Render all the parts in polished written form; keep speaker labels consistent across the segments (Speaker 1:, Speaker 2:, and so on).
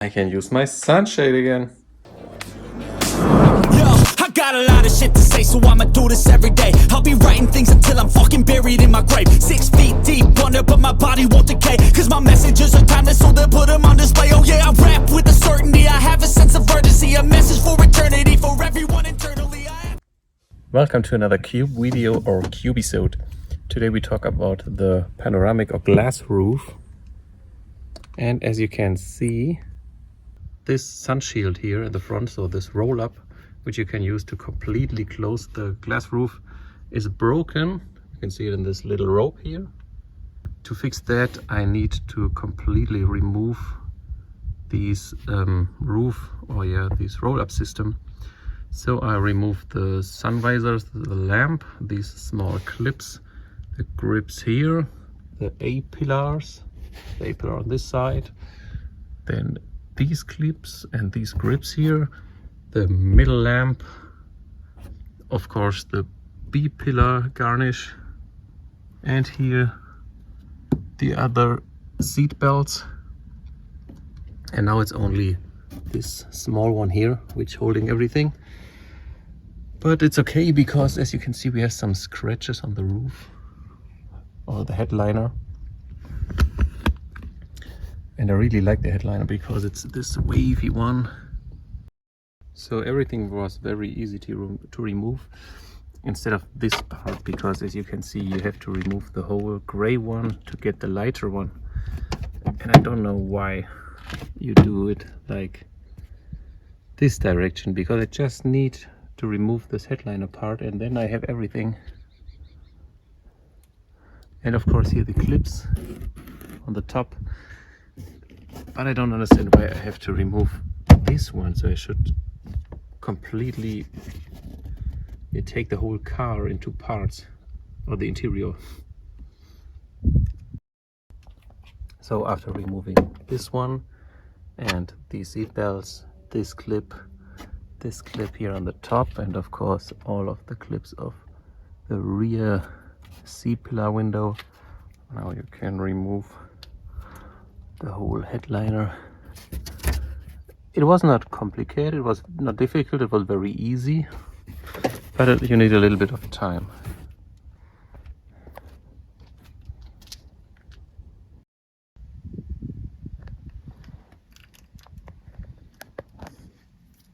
Speaker 1: I can use my sunshade again.
Speaker 2: Yo, I got a lot of shit to say, so I'ma do this every day. I'll be writing things until I'm fucking buried in my grave. 6 feet deep under, but my body won't decay. Cause my messages are timeless, so they'll put them on display. Oh yeah, I rap with a certainty, I have a sense of urgency. A message for eternity, for everyone internally.
Speaker 1: Welcome to another Cube video or Cubisode. Today we talk about the panoramic or glass roof. And as you can see, this sun shield here in the front, so this roll up, which you can use to completely close the glass roof, is broken. You can see it in this little rope here. To fix that, I need to completely remove these this roll up system. So I remove the sun visors, the lamp, these small clips, the grips here, the A-pillars, the A-pillar on this side, then these clips and these grips here, the middle lamp, of course the B-pillar garnish, and here the other seat belts. And now it's only this small one here which holding everything. But it's okay because, as you can see, we have some scratches on the roof or the headliner. And I really like the headliner because it's this wavy one. So everything was very easy to remove instead of this part, because as you can see, you have to remove the whole gray one to get the lighter one. And I don't know why you do it like this direction, because I just need to remove this headliner part and then I have everything. And of course here the clips on the top. But I don't understand why I have to remove this one, so I should completely take the whole car into parts, or the interior. So after removing this one and these seat belts, this clip here on the top, and of course all of the clips of the rear C-pillar window, now you can remove the whole headliner. It was not complicated, it was not difficult, it was very easy, but you need a little bit of time.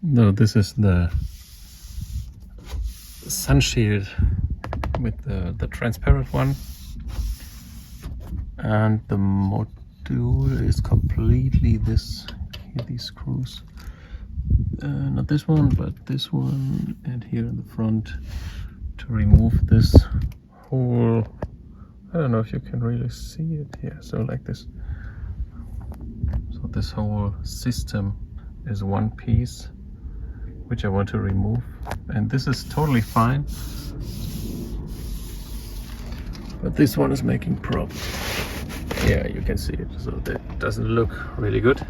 Speaker 1: No, this is the sun shield with the transparent one, and the module is completely this here, these screws, not this one but this one, and here in the front to remove this whole, I don't know if you can really see it here, so like this. So this whole system is one piece which I want to remove, and this is totally fine, but this one is making problems. Yeah, you can see it, so that doesn't look really good.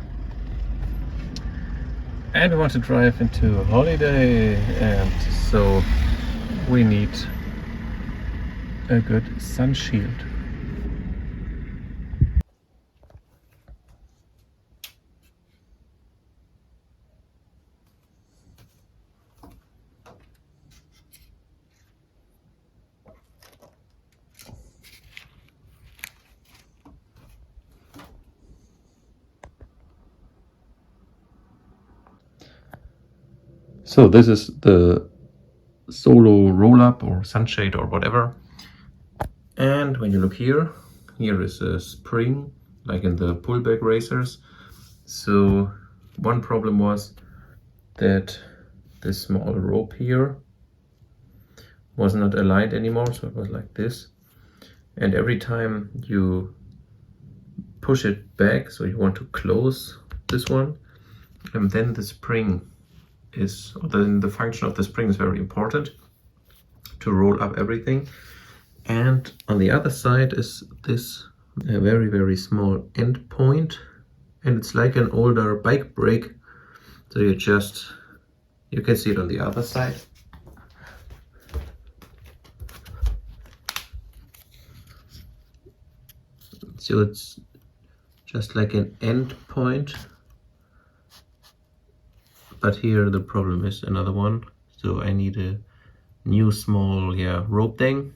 Speaker 1: And we want to drive into a holiday, and so we need a good sun shield. So this is the solo roll-up or sunshade or whatever. And when you look here, here is a spring, like in the pullback racers. So one problem was that this small rope here was not aligned anymore, so it was like this. And every time you push it back, so you want to close this one, and then the spring then the function of the spring is very important to roll up everything. And on the other side is this very, very small end point, and it's like an older bike brake. So you can see it on the other side. So it's just like an end point but here the problem is another one, so I need a new small rope thing,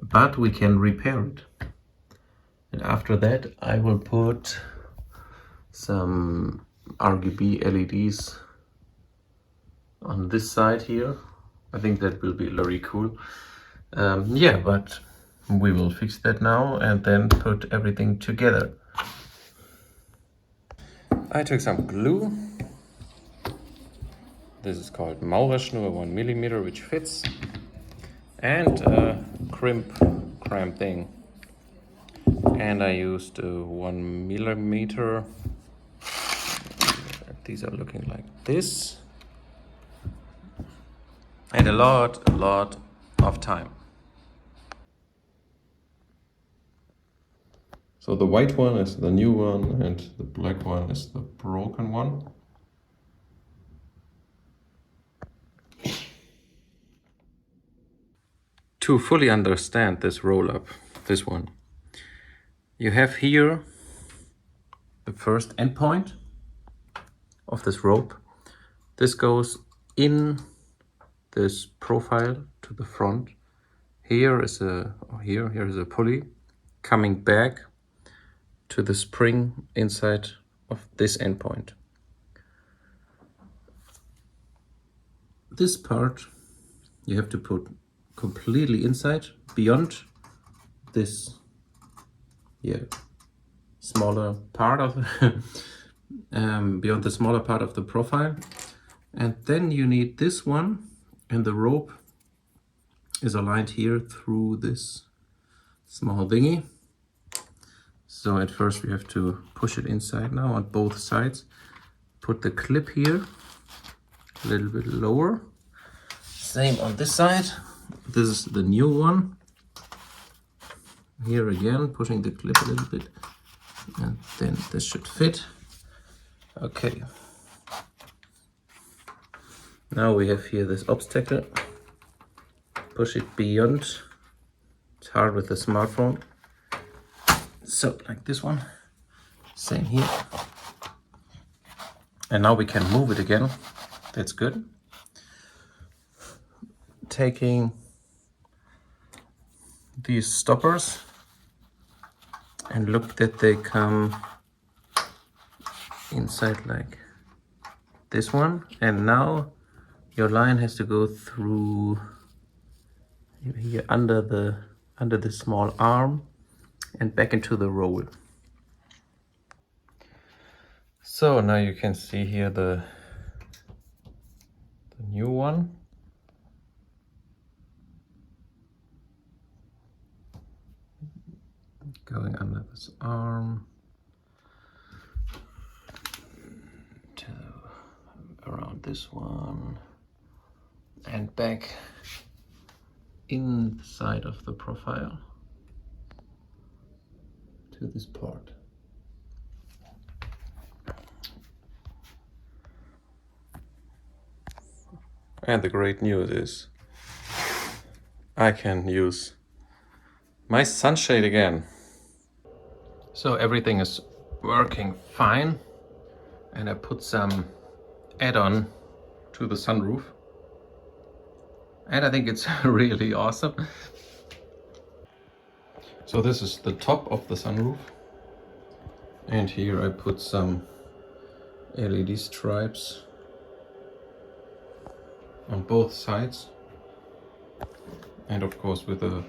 Speaker 1: but we can repair it. And after that I will put some RGB LEDs on this side here. I think that will be very cool. Yeah, but we will fix that now and then put everything together. I took some glue. This is called Maurerschnur 1 millimeter, which fits, and a cramp thing. And I used 1 millimeter. These are looking like this. And a lot of time. So the white one is the new one and the black one is the broken one. To fully understand this roll-up, this one, you have here the first endpoint of this rope. This goes in this profile to the front. Here is a pulley coming back to the spring inside of this endpoint. This part you have to put completely inside, beyond this smaller part of beyond the smaller part of the profile. And then you need this one, and the rope is aligned here through this small thingy. So at first we have to push it inside now on both sides. Put the clip here a little bit lower. Same on this side. This is the new one. Here again, pushing the clip a little bit, and then this should fit. Okay. Now we have here this obstacle. Push it beyond. It's hard with the smartphone. So like this one. Same here. And now we can move it again. That's good. Taking these stoppers, and look that they come inside like this one. And now your line has to go through here under the small arm and back into the roll. So now you can see here the new one. Going under this arm to around this one and back inside of the profile to this part. And the great news is I can use my sunshade again. So everything is working fine, and I put some add-on to the sunroof, and I think it's really awesome. So this is the top of the sunroof, and here I put some LED stripes on both sides, and of course with a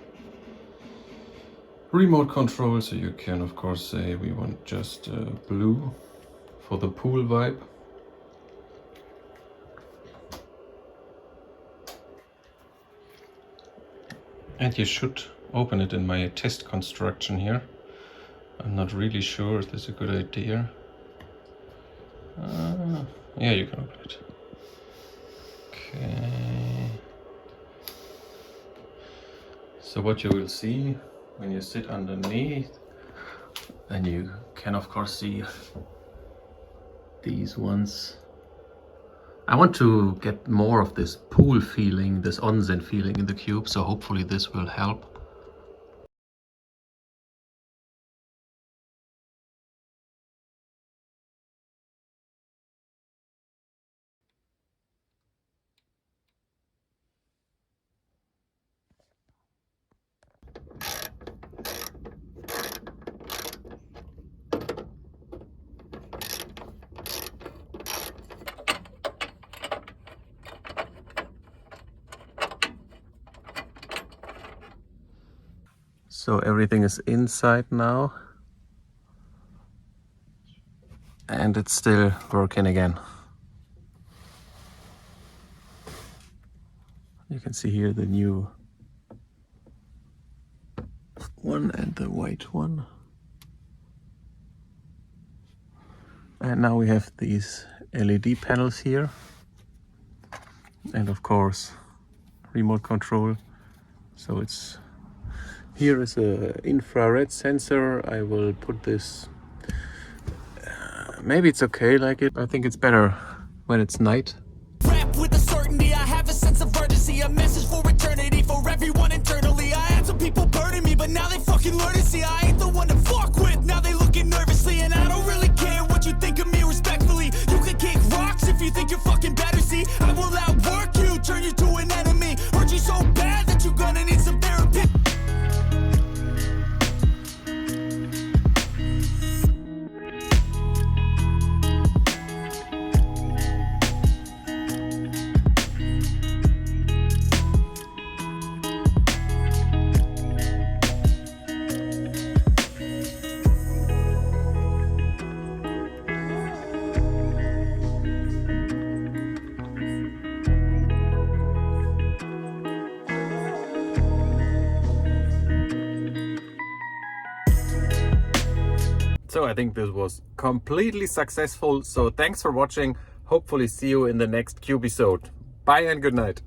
Speaker 1: remote control, so you can of course say we want just blue for the pool vibe. And you should open it in my test construction here. I'm not really sure if this is a good idea. Yeah, you can open it. Okay. So what you will see when you sit underneath, then you can of course see these ones. I want to get more of this pool feeling, this onsen feeling in the Cube, so hopefully this will help. So everything is inside now. And it's still working again. You can see here the new one and the white one. And now we have these LED panels here. And of course, remote control. So it's here is a infrared sensor. I will put this. Maybe it's okay like it. I think it's better when it's night.
Speaker 2: Rap with a certainty, I have a sense of urgency, a message for eternity, for everyone internally. I had some people burning me, but now they fucking learn to see I ain't the one to fuck with. Now they looking nervously, and I don't really care what you think of me respectfully. You can kick rocks if you think you're fucking better, see. I will outwork you, turn you to an enemy. Hurt you so bad that you're gonna need some therapy.
Speaker 1: So I think this was completely successful. So thanks for watching. Hopefully see you in the next Cube episode. Bye and good night.